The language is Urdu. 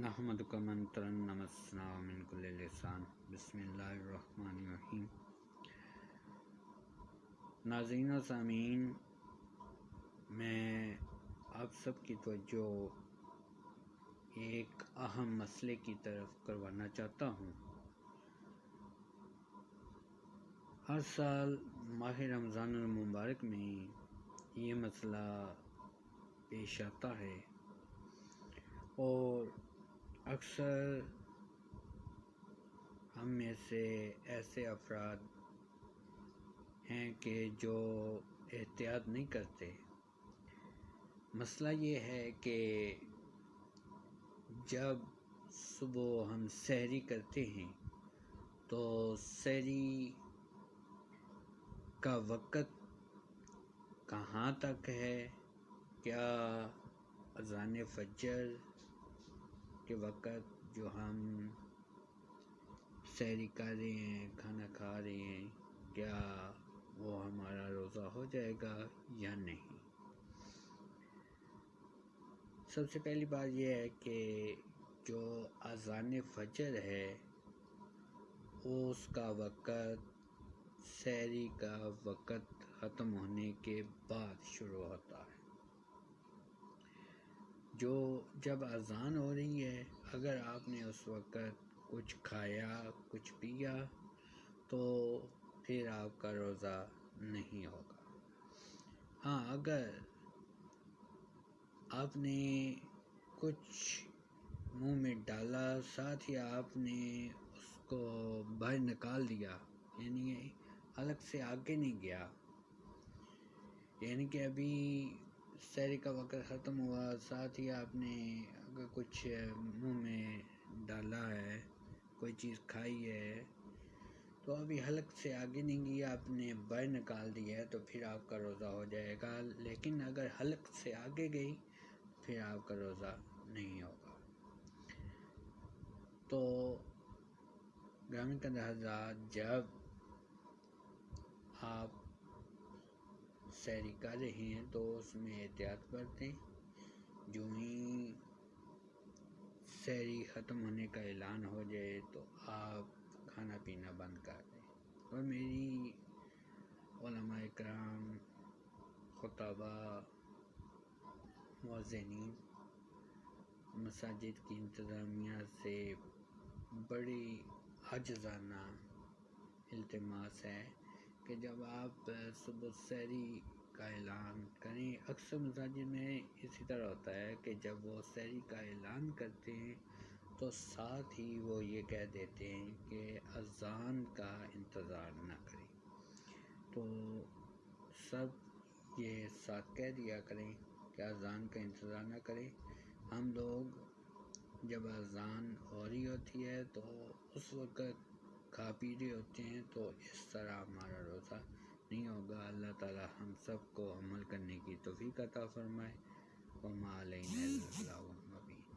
نحمدک منترن نمسنا من کل لسان بسم اللہ الرحمن الرحیم۔ ناظرین و سامعین، میں آپ سب کی توجہ ایک اہم مسئلے کی طرف کروانا چاہتا ہوں۔ ہر سال ماہ رمضان المبارک میں یہ مسئلہ پیش آتا ہے اور اکثر ہم میں سے ایسے افراد ہیں کہ جو احتیاط نہیں کرتے۔ مسئلہ یہ ہے کہ جب صبح ہم سحری کرتے ہیں تو سحری کا وقت کہاں تک ہے؟ کیا اذان فجر کے وقت جو ہم سحری کر رہے ہیں، کھانا کھا رہے ہیں، کیا وہ ہمارا روزہ ہو جائے گا یا نہیں؟ سب سے پہلی بات یہ ہے کہ جو اذان فجر ہے اس کا وقت سحری کا وقت ختم ہونے کے بعد شروع ہوتا ہے۔ جب اذان ہو رہی ہے، اگر آپ نے اس وقت کچھ کھایا، کچھ پیا تو پھر آپ کا روزہ نہیں ہوگا۔ ہاں، اگر آپ نے کچھ منہ میں ڈالا، ساتھ ہی آپ نے اس کو باہر نکال دیا، یعنی حلق سے آگے نہیں گیا، یعنی کہ ابھی سحری کا وقت ختم ہوا، ساتھ ہی آپ نے اگر کچھ منہ میں ڈالا ہے، کوئی چیز کھائی ہے تو ابھی حلق سے آگے نہیں گیا، آپ نے باہر نکال دیا ہے، تو پھر آپ کا روزہ ہو جائے گا۔ لیکن اگر حلق سے آگے گئی پھر آپ کا روزہ نہیں ہوگا۔ تو گرامی قدر حضرات، جب آپ سحری کر رہے ہیں تو اس میں احتیاط برتیں۔ جو ہی سحری ختم ہونے کا اعلان ہو جائے تو آپ کھانا پینا بند کر دیں۔ اور میری علماء کرام، خطبہ، مؤذنین، مساجد کی انتظامیہ سے بڑی عاجزانہ التماس ہے کہ جب آپ صبح سحری کا اعلان کریں، اکثر مساجد میں اسی طرح ہوتا ہے کہ جب وہ سحری کا اعلان کرتے ہیں تو ساتھ ہی وہ یہ کہہ دیتے ہیں کہ اذان کا انتظار نہ کریں۔ تو سب یہ ساتھ کہہ دیا کریں کہ اذان کا انتظار نہ کریں۔ ہم لوگ جب اذان ہو رہی ہوتی ہے تو اس وقت کھا پی رہے ہوتے ہیں، تو اس طرح ہمارا روزہ نہیں ہوگا۔ اللہ تعالی ہم سب کو عمل کرنے کی توفیق عطا فرمائے۔ وما علینا الا البلاغ المبین۔